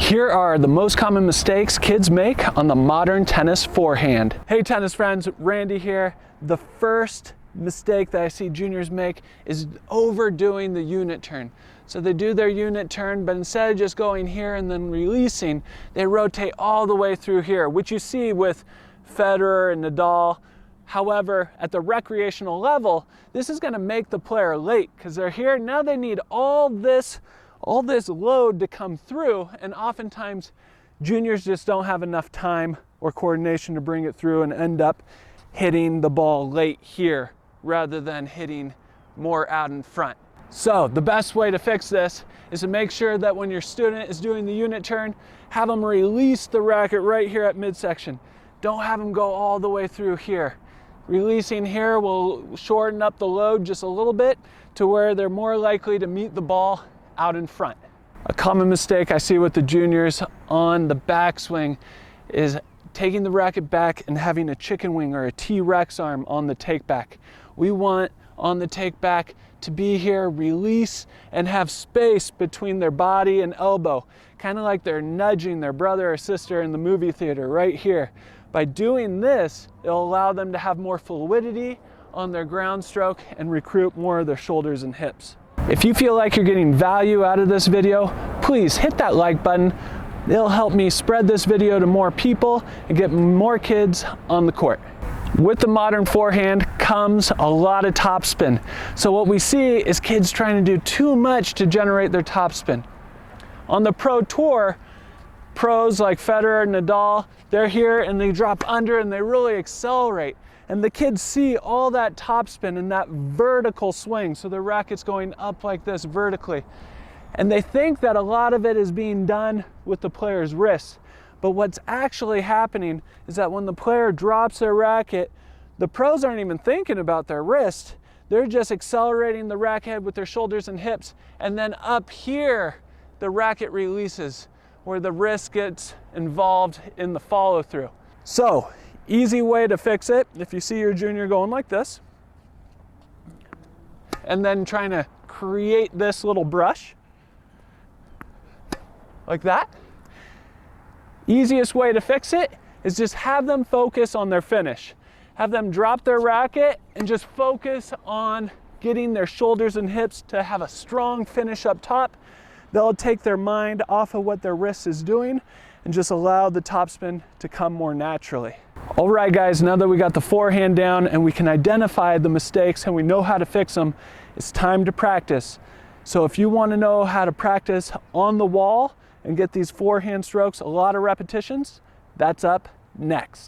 Here are the most common mistakes kids make on the modern tennis forehand. Hey tennis friends, Randy here. The first mistake that I see juniors make is overdoing the unit turn. So they do their unit turn, but instead of just going here and then releasing, they rotate all the way through here, which you see with Federer and Nadal. However, at the recreational level, this is going to make the player late because they're here. Now they need all this load to come through, and oftentimes juniors just don't have enough time or coordination to bring it through and end up hitting the ball late here rather than hitting more out in front. So the best way to fix this is to make sure that when your student is doing the unit turn, have them release the racket right here at midsection. Don't have them go all the way through here. Releasing here will shorten up the load just a little bit to where they're more likely to meet the ball out in front. A common mistake I see with the juniors on the backswing is taking the racket back and having a chicken wing or a T-Rex arm on the takeback. We want on the takeback to be here, release, and have space between their body and elbow, kind of like they're nudging their brother or sister in the movie theater right here. By doing this, it'll allow them to have more fluidity on their ground stroke and recruit more of their shoulders and hips. If you feel like you're getting value out of this video, please hit that like button. It'll help me spread this video to more people and get more kids on the court. With the modern forehand comes a lot of topspin. So what we see is kids trying to do too much to generate their topspin. On the pro tour, pros like Federer and Nadal, they're here and they drop under and they really accelerate. And the kids see all that topspin and that vertical swing. So the racket's going up like this vertically. And they think that a lot of it is being done with the player's wrist. But what's actually happening is that when the player drops their racket, the pros aren't even thinking about their wrist. They're just accelerating the racket with their shoulders and hips. And then up here, the racket releases, where the wrist gets involved in the follow through. So, easy way to fix it, if you see your junior going like this, and then trying to create this little brush, like that. Easiest way to fix it is just have them focus on their finish. Have them drop their racket and just focus on getting their shoulders and hips to have a strong finish up top. They'll take their mind off of what their wrist is doing and just allow the topspin to come more naturally. All right guys, now that we got the forehand down and we can identify the mistakes and we know how to fix them, it's time to practice. So if you want to know how to practice on the wall and get these forehand strokes, a lot of repetitions, that's up next.